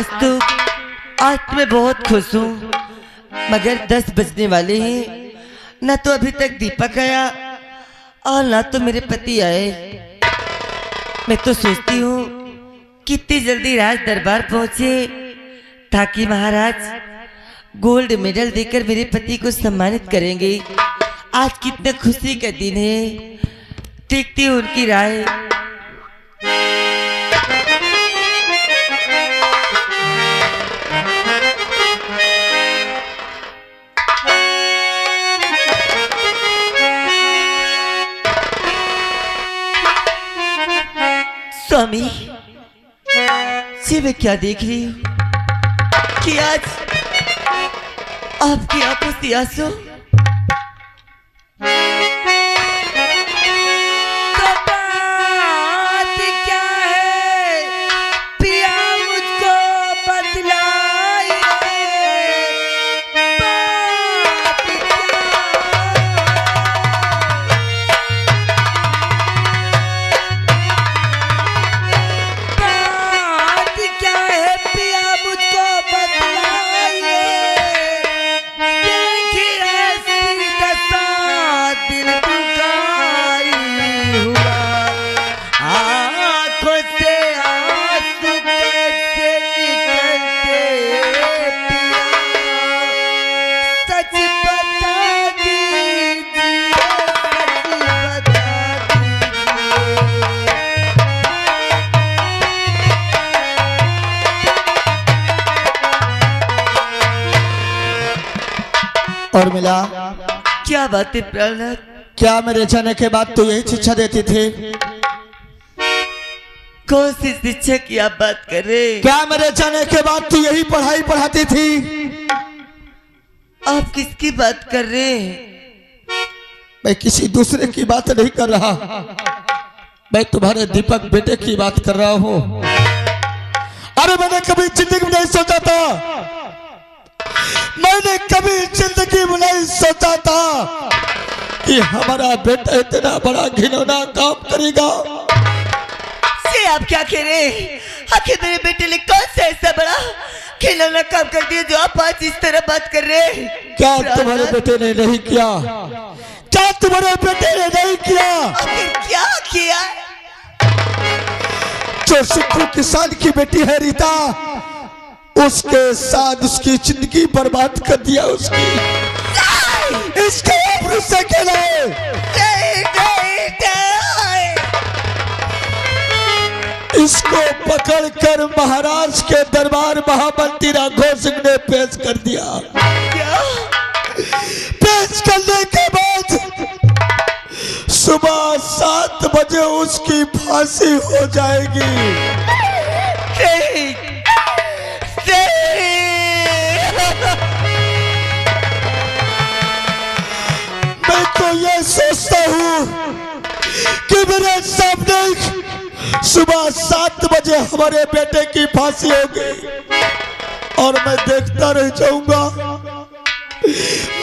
आज तो मैं बहुत खुश हूँ, मगर 10 बजने वाले हैं, ना तो अभी तक दीपक आया और ना तो मेरे पति आए। मैं तो सोचती हूँ कितनी जल्दी राज दरबार पहुंचे ताकि महाराज गोल्ड मेडल देकर मेरे पति को सम्मानित करेंगे। आज कितना खुशी का दिन है, देखती हूँ उनकी राय। स्वामी, ये मैं क्या देख रही हूँ कि आज आपकी आंखों से आंसू। तो बात क्या है पिया मुझको बतलाइए, बात क्या है पिया मुझको बतलाइए। देखिए ऐसी दशा दिल दुखाई हुआ, आँखों से आंसू कैसे निकलते पिया, सच बता दीजिए, सच बता दीजिए। और मिला क्या बात है प्रहलाद? क्या मेरे जाने के बाद तू यही शिक्षा देती थी? कौन सी शिक्षा की आप बात कर रहे हैं? क्या मेरे जाने के बाद तू यही पढ़ाई पढ़ाती थी? आप किसकी बात कर रहे हैं? मैं किसी दूसरे की बात नहीं कर रहा, मैं तुम्हारे दीपक बेटे की बात कर रहा हूँ। अरे मैंने कभी जिंदगी में नहीं सोचा था, मैंने कभी जिंदगी में नहीं सोचा था कि हमारा बेटा इतना बड़ा घिनौना काम करेगा। से आप क्या कह रहे हैं? आखिर मेरे बेटे ने कौन सा ऐसा बड़ा घिनौना काम कर दिया जो आप आज इस तरह बात कर रहे हैं? क्या तुम्हारे बेटे ने नहीं किया? क्या तुम्हारे बेटे ने नहीं किया? आखिर क्या किया? जो सिद्धू किसान की बेटी है रीता, उसके साथ उसकी जिंदगी बर्बाद कर दिया उसकी। इसके आबरू से खेले, इसको पकड़कर महाराज के दरबार महामंत्री राघव सिंह ने पेश कर दिया। पेश करने के बाद सुबह 7 बजे उसकी फांसी हो जाएगी। मैं तो ये सोचता हूँ कि मेरे सामने सुबह 7 बजे हमारे बेटे की फांसी होगी और मैं देखता रह जाऊंगा,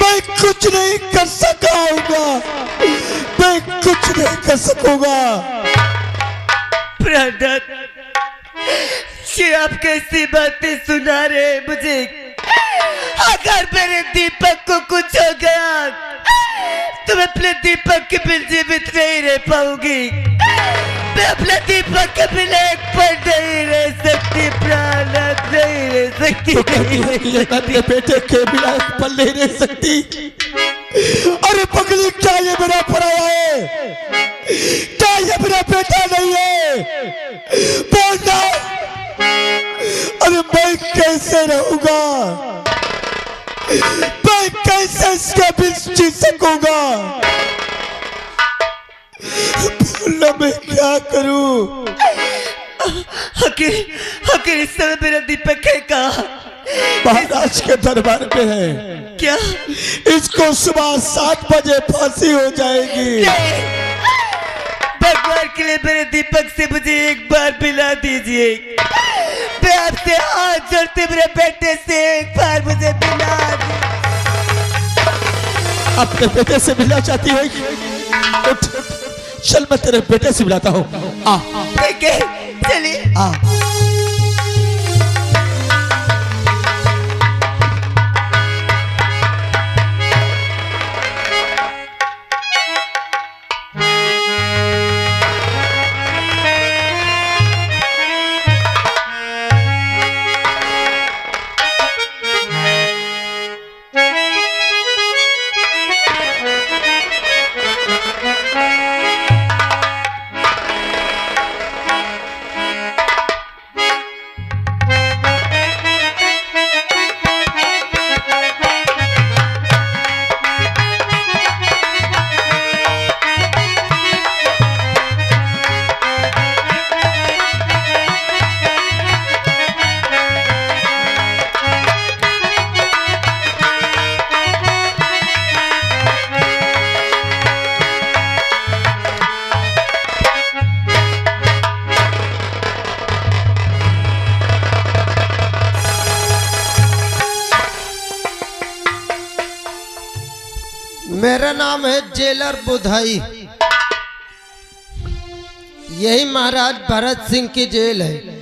मैं कुछ नहीं कर सका होगा, मैं कुछ नहीं कर सकूंगा। प्रहलाद, ये आप कैसी बातें सुना रहे मुझे? अगर मेरे दीपक को कुछ हो गया तो मैं अपने दीपक के बिना जीवित नहीं रह पाऊंगी। मैं अपने दीपक के बिना एक पल नहीं रह सकती प्रहलाद, नहीं रह सकती। तो कहती है कि अपने बेटे के बिना एक पल नहीं रह सकती। अरे पगली, क्या ये मेरा पराया है? क्या ये मेरा बेटा नहीं है? बोलना। अरे मैं कैसे रहूंगा? मैं कैसे इसके बीच जी सकूंगा? बोलना, मैं क्या करूं? आखिर इस समय मेरा दीपक है कहाँ? महाराज के दरबार में है। क्या? इसको सुबह 7 बजे फांसी हो जाएगी। भगवान के लिए मेरे दीपक से मुझे एक बार मिला दीजिए। मैं आपसे हाथ जोड़ते मेरे बेटे से एक बार मुझे मिला दीजिए। अपने बेटे से मिलना चाहती है? उठ, चल मैं तेरे बेटे से मिलाता हूँ। आ, ठीक है, चलिए। आ। मेरा नाम है जेलर बुधाई। यही महाराज भरत सिंह की जेल है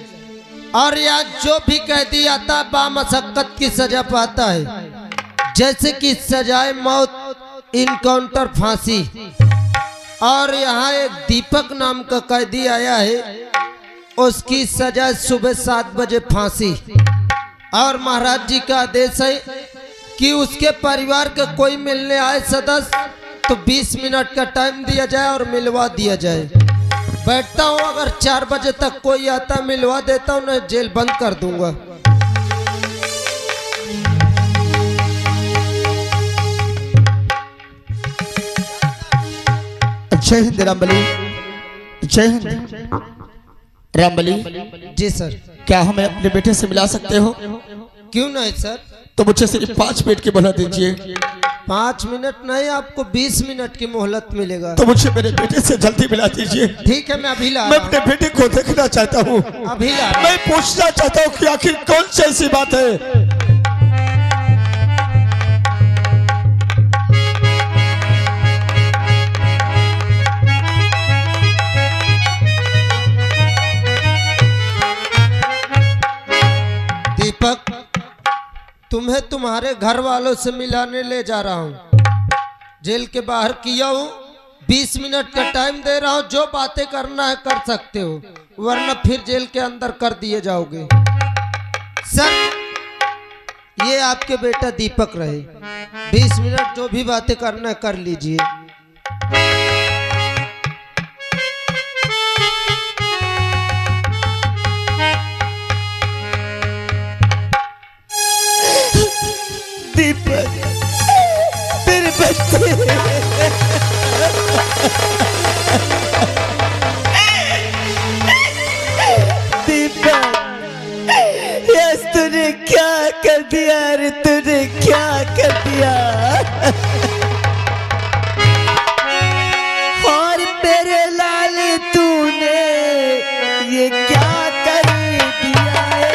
और यहाँ जो भी कैदी आता बामशक्कत की सजा पाता है, जैसे कि सजाए मौत, इनकाउंटर, फांसी। और यहाँ एक दीपक नाम का कैदी आया है, उसकी सजा सुबह 7 बजे फांसी। और महाराज जी का आदेश है कि उसके परिवार के कोई मिलने आए सदस्य तो 20 मिनट का टाइम दिया जाए और मिलवा दिया जाए। बैठता हूँ, अगर 4 बजे तक कोई आता मिलवा देता हूँ, नहीं जेल बंद कर दूंगा। जय हिंद रामबली, जय हिंद रामबली। जी सर। क्या हमें अपने बेटे से मिला सकते हो? क्यों नहीं सर? तो मुझे सिर्फ 5 मिनट की मोहलत दीजिए। 5 मिनट नहीं, आपको 20 मिनट की मोहलत मिलेगा। तो मुझे मेरे बेटे से जल्दी मिला दीजिए। ठीक है, मैं अभी ला मैं रहा अपने बेटे को देखना चाहता हूँ। अभी ला रहा मैं पूछना चाहता हूँ कि आखिर कौन सी ऐसी बात है। दीपक, तुम्हें तुम्हारे घर वालों से मिलाने ले जा रहा हूँ। जेल के बाहर किया हूँ, 20 मिनट का टाइम दे रहा हूँ। जो बातें करना है कर सकते हो, वरना फिर जेल के अंदर कर दिए जाओगे। सर, ये आपके बेटा दीपक रहे। 20 मिनट जो भी बातें करना है कर लीजिए। दीपक, मेरे बच्चे, दीपक, यस तूने क्या कर दिया रे? तूने क्या कर दिया? और मेरे लाल तूने ये क्या कर दिया है?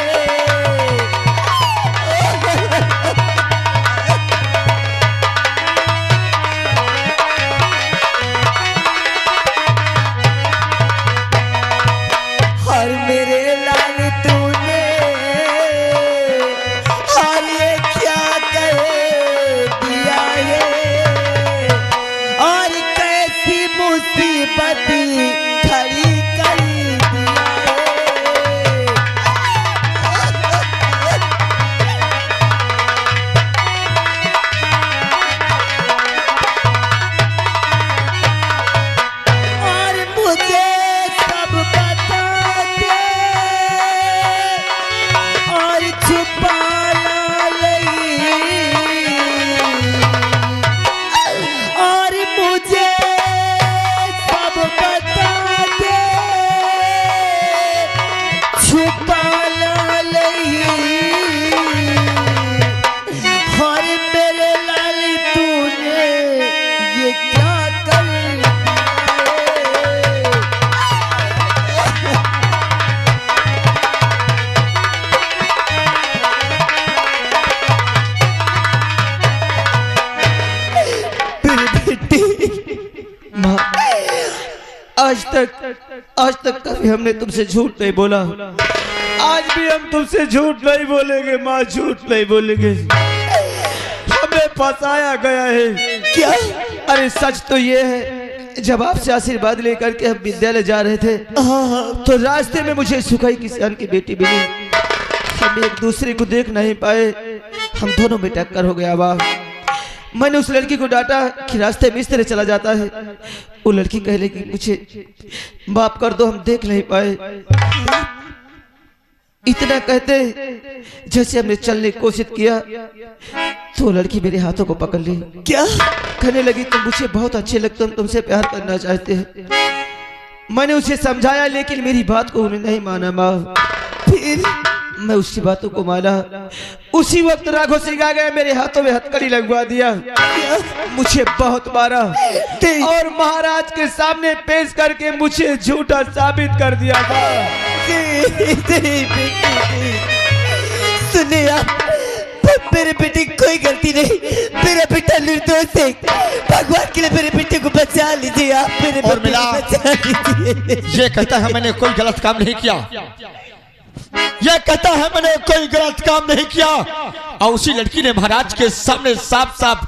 और मेरे लाल तूने और ये क्या कर दिया है? और कैसी मुसीबत खड़ी कर दिया है? और मुझे सब बता दे और छुपा नहीं। और मुझे सब बता दे, छुपा नहीं। और मेरे लाल तूने ये क्या कर दिया है? मेरी बेटी, माँ, आज तक कभी हमने तुमसे झूठ नहीं बोला। आज भी हम तुमसे झूठ नहीं बोलेंगे माँ, झूठ नहीं बोलेंगे। हमें फंसाया गया है। क्या? अरे सच तो ये है, जब आपसे आशीर्वाद लेकर के हम विद्यालय जा रहे थे तो रास्ते में मुझे सुखाई किसान की बेटी मिली। हम एक दूसरे को देख नहीं पाए, हम दोनों में टक्कर हो गया। वाह, मैंने उस लड़की को डांटा कि रास्ते में इस तरह चला जाता है। वो लड़की कह लगी मुझे माफ कर दो, हम देख नहीं पाए। इतना कहते जैसे हमने चलने की कोशिश किया तो लड़की मेरे हाथों को पकड़ ली। क्या? कहने लगी तुम मुझे बहुत अच्छे लगते हो, हम तुमसे प्यार करना चाहते हैं। मैंने उसे समझाया लेकिन मेरी बात को उन्हें नहीं माना। माँ, फिर मैं उसकी बातों को माना। उसी वक्त राघव सिंह आ गया, मेरे हाथों में हथकड़ी लगवा दिया, मुझे बहुत मारा और महाराज के सामने पेश करके मुझे झूठा साबित कर दिया था। सुनिया, मेरे बेटे की कोई गलती नहीं, मेरा बेटा निर्दोष है। भगवान के लिए मेरे बेटे को बचा लीजिए आप, मेरे और बेटे को बचा लीजिए। ये कहता है मैंने कोई गलत काम नहीं किया, यह कहता है मैंने कोई गलत काम नहीं किया, और उसी लड़की ने महाराज के सामने साफ साफ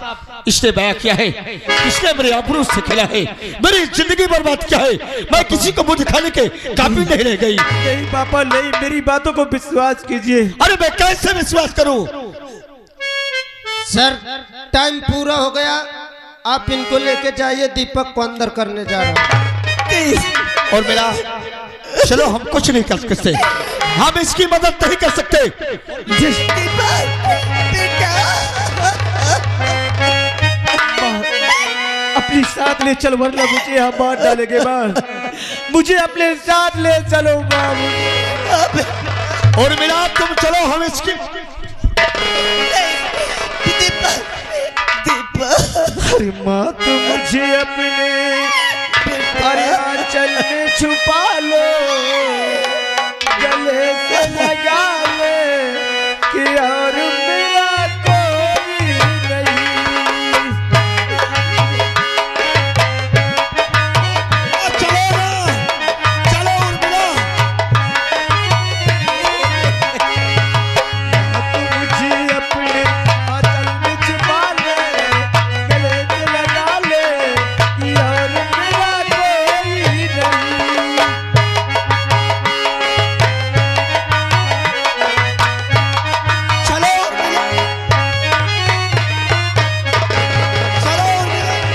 इसने बयां किया है, इसने मेरे आबरू से खेला है, मेरी जिंदगी बर्बाद किया है। मैं किसी को मुंह दिखाने के काबिल नहीं रह गई। नहीं पापा नहीं, मेरी बातों को विश्वास कीजिए। अरे मैं कैसे विश्वास करूं? सर टाइम पूरा हो गया, आप इनको लेके जाइए, दीपक को अंदर करने जा रहा हूं। और मेरा चलो हम कुछ नहीं कर सकते, हम इसकी मदद नहीं कर सकते। अपनी साथ ले चल, वरना मुझे यहाँ मार डालेंगे माँ। मुझे अपने साथ ले चलो माँ। और मेरा तुम चलो, हम इसकी अरे माँ तुम मुझे अपने आंचल में छुपा लो, गले से लगा ले कि और मेरा कोई नहीं। चलो ना, चलो उर्मिला। तुम मुझे अपने आंचल में छुपा ले, गले से लगा ले कि और मेरा कोई नहीं। चलो उर्मिला, चलो उर्मिला।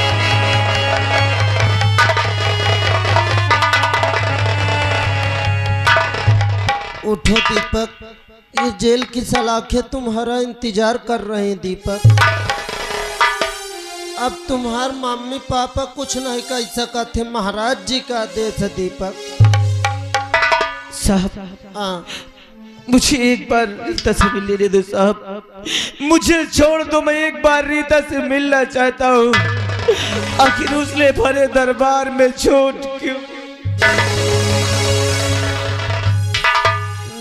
उठो दीपक, ये जेल की सलाखें तुम्हारा इंतजार कर रहे हैं दीपक। अब तुम्हार मम्मी पापा कुछ नहीं कह सकते, महाराज जी का आदेश है दीपक। साहब हाँ मुझे एक बार रीता से मिलने दे दो साहब, मुझे छोड़ दो, मैं एक बार रीता से मिलना चाहता हूँ। आखिर उसने भरे दरबार में छोड़ क्यों?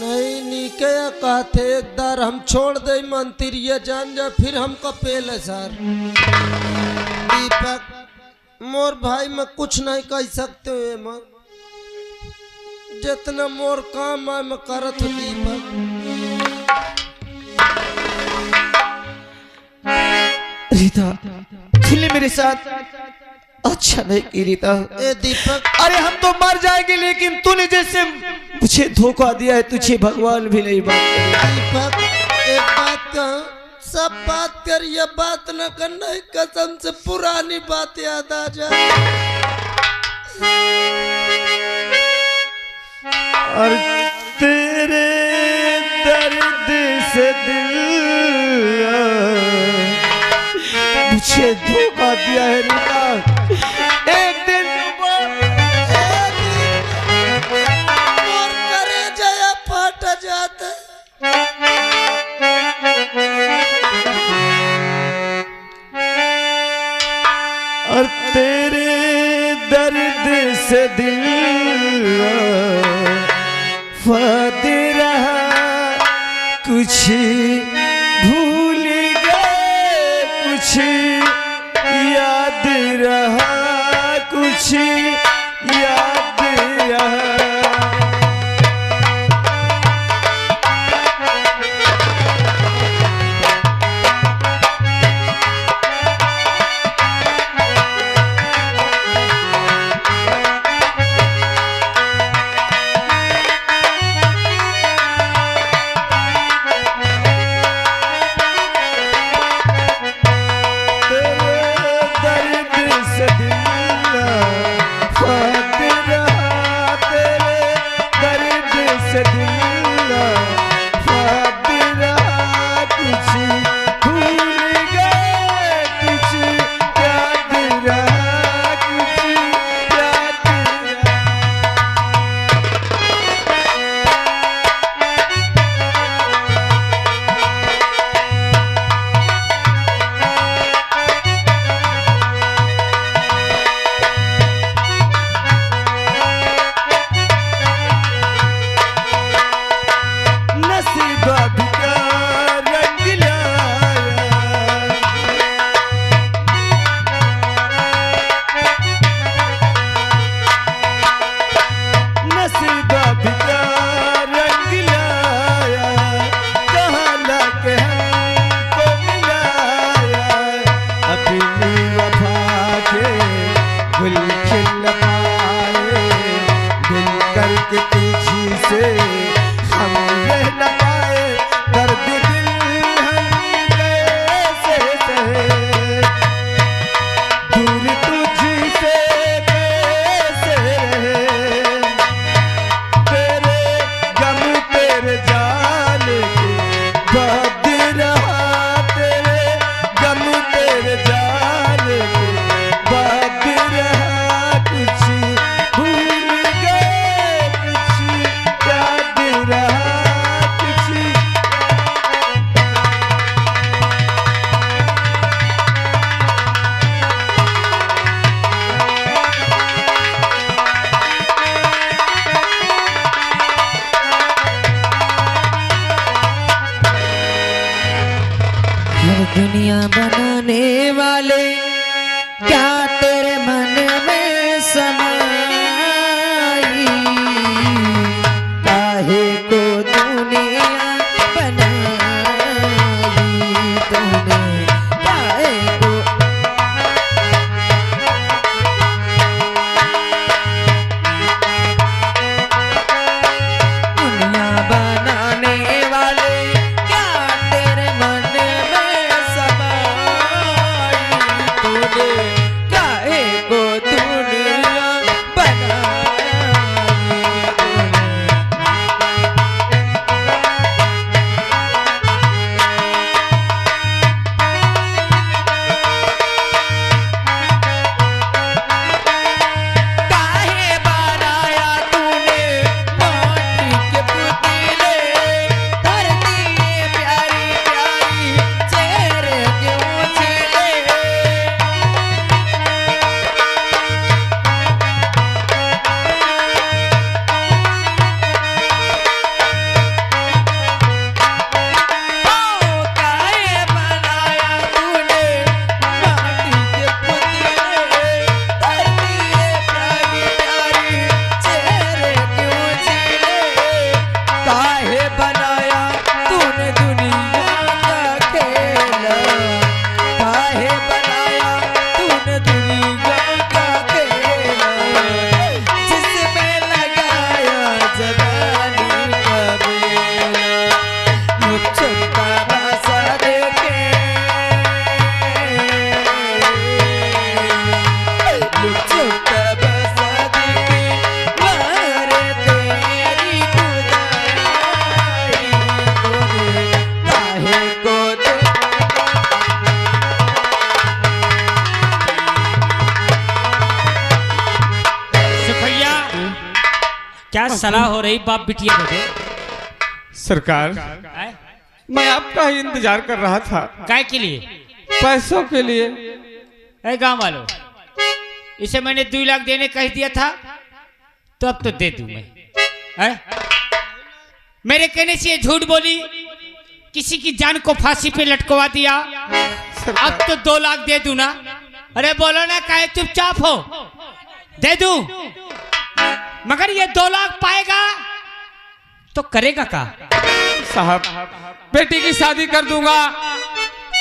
नहीं नीके कहते एक बार हम छोड़ दे मंत्री, ये जान जा फिर हम कपेल है सर। दीपक मोर भाई मैं कुछ नहीं कह सकते हुए मत, जितना मोर काम है मैं करत हूँ दीपक। रीता तूने मेरे साथ अच्छा नहीं की रीता। ए दीपक अरे हम तो मर जाएंगे, लेकिन तूने जैसे मुझे धोखा दिया है तुझे भगवान भी नहीं बात करेगा। दीपक एक बात कहूं, सब बात कर, ये बात न करना, कसम से पुरानी बात याद आ जाए। और तेरे दर्द से दिल मुझे धोखा दिया है रीता। एक दिन मोर करे जया फट जाता। और तेरे दर्द से दिल फट रहा, कुछ भूल गए, कुछ याद रहा, कुछ याद रहा। दुनिया बनाने वाले क्या तेरे मन में समाई, काहे को दुनिया बनाई तूने, काहे को। दुनिया बनाने वाले क्या तेरे मन में समाई तूने, काहे को दुनिया बनाई तूने। काहे बनाया तूने माटी के पुतले, धरती ये प्यारी प्यारी चेहरे क्यों छीले। काहे बनाया तूने माटी के पुतले, धरती ये प्यारी प्यारी चेहरे क्यों छीले। काहे बनाया तूने दुनिया का खेला, काहे बनाया तूने दुनिया का खेला, जिसमें लगाया जवानी का मेला। मुझ छुपा बसा देके, मुझ छुपा बसा देके मारे तेरी खुदाई तूने, काहे को सुखैया क्या सलाह हो रही बाप बिटिया बेटे? सरकार, आए? मैं आपका ही इंतजार कर रहा था, काय के लिए? पैसों के लिए। अरे गांव वालों, इसे मैंने 2 लाख देने कह दिया था, तो अब तो दे दूं मैं। आए? मेरे कहने से ये झूठ बोली, किसी की जान को फांसी पे लटकवा दिया, अब तो 2 लाख दे दूं ना। अरे बोलो ना, काहे चुपचाप हो? दे दूं, मगर ये 2 लाख पाएगा तो करेगा का? साहब, बेटी की शादी कर दूंगा,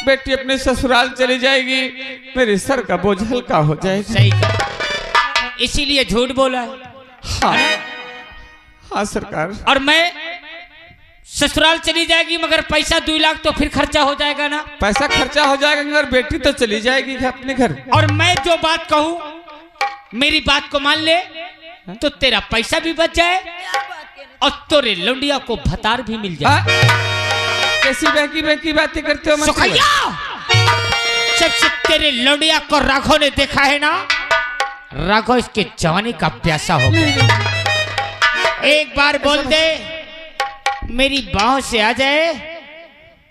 बेटी अपने ससुराल चली जाएगी, मेरे सर का बोझ हल्का हो जाएगा। सही कहा, इसीलिए झूठ बोला है। हाँ, हाँ सरकार। और मैं ससुराल चली जाएगी, मगर पैसा 2 लाख तो फिर खर्चा हो जाएगा ना। पैसा खर्चा हो जाएगा मगर बेटी तो चली जाएगी अपने घर। और मैं जो बात कहूँ, मेरी बात को मान ले तो तेरा पैसा भी बच जाए और तेरे लौंडिया को भतार भी मिल जाए। कैसी बहकी बहकी बातें करते हो? सुखैया, सबसे तेरे लौंडिया को राघव ने देखा है ना, राघव इसके जवानी का प्यासा हो गया। एक बार बोल दे मेरी बाहों से आ जाए,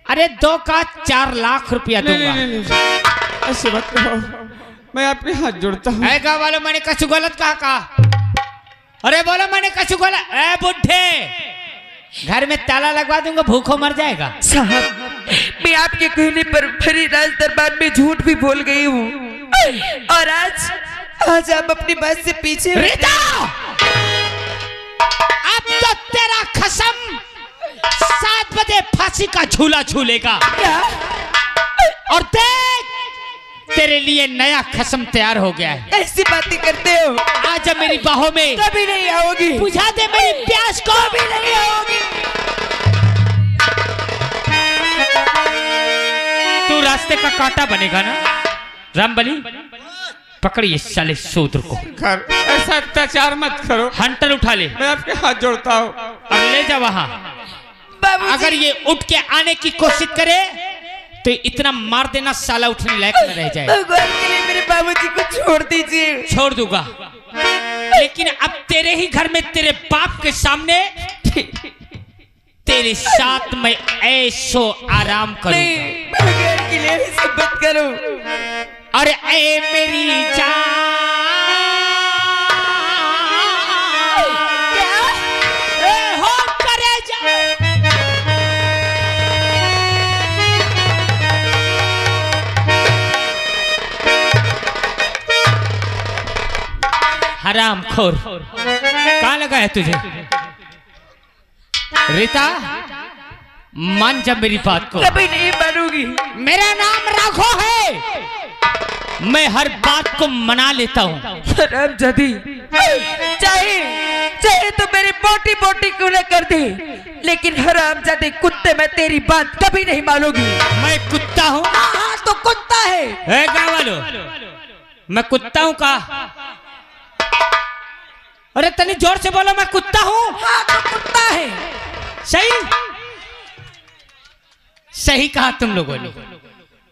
अरे 2 का 4 लाख रुपया दूंगा। ऐसे मत कहो, मैं आपके हाथ जोड़ता हूँ। ऐगा वालों, मैंने कछु गलत कहा? अरे बोलो मैंने कछु गलत? ए बुढ़े, घर में ताला लगवा दूंगा, भूखों मर जाएगा। साहब, मैं आपके कहने पर भरी राज दरबार में झूठ भी बोल गई हूँ, और आज आप अपनी बात से पीछे रीता, अब तो तेरा कसम 7 बजे फांसी का झूला झूलेगा। क्या? और देख, तेरे लिए नया खसम तैयार हो गया है। ऐसी बातें करते हो? आज मेरी बाहों में कभी नहीं आओगी। बुझा दे मेरी प्यास को। कभी नहीं आओगी। तू रास्ते का कांटा बनेगा ना। रामबली, पकड़िए साले शूद्र को। ऐसा अत्याचार मत करो। हंटर उठा ले, मैं आपके हाथ जोड़ता हूँ। और ले जा वहां। अगर ये उठ के आने की कोशिश करे तो इतना मार देना साला उठने लायक न रह जाए। भगवान के लिए मेरे बाबूजी को छोड़ दीजिए। छोड़ दूंगा, लेकिन अब तेरे ही घर में तेरे बाप के सामने तेरे साथ मैं ऐशो आराम करूंगा। भगवान के लिए भी मत करो। अरे ऐ मेरी जान, ए हो करे जा, हराम खोर, कहाँ लगा है तुझे? रीता मान जा मेरी बात को। कभी नहीं मानूंगी। मेरा नाम राघो है, मैं हर बात को मना लेता हूँ। हरामजादी, चाहे चाहे तो मेरी बोटी बोटी क्यों न कर दे, लेकिन हरामजादी कुत्ते में तेरी बात कभी नहीं मानूंगी। मैं कुत्ता हूँ? हाँ तो कुत्ता है। ए गाँव वालों, मैं कुत्ता हूँ का? अरे तनी जोर से बोलो, मैं कुत्ता हूँ? हाँ तो कुत्ता है। सही सही कहा तुम लोगों ने,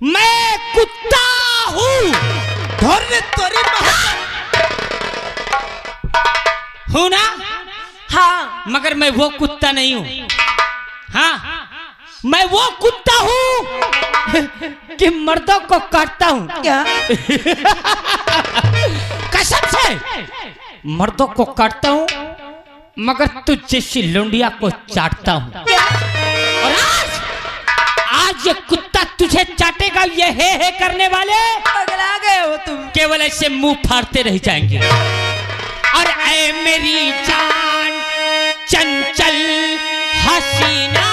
मैं कुत्ता हूँ। हूँ ना? हाँ मगर मैं वो कुत्ता नहीं हूँ। हाँ, मैं वो कुत्ता हूँ कि मर्दों को काटता हूँ। क्या? कसम से मर्दों को काटता हूँ, मगर तुझ जैसी लुंडिया को चाटता हूँ। और आज ये कुत्ता तुझे चाटेगा। ये है करने वाले पगला गए हो तुम। केवल ऐसे मुंह फाड़ते रह जाएंगे। और ऐ मेरी जान चंचल हसीना,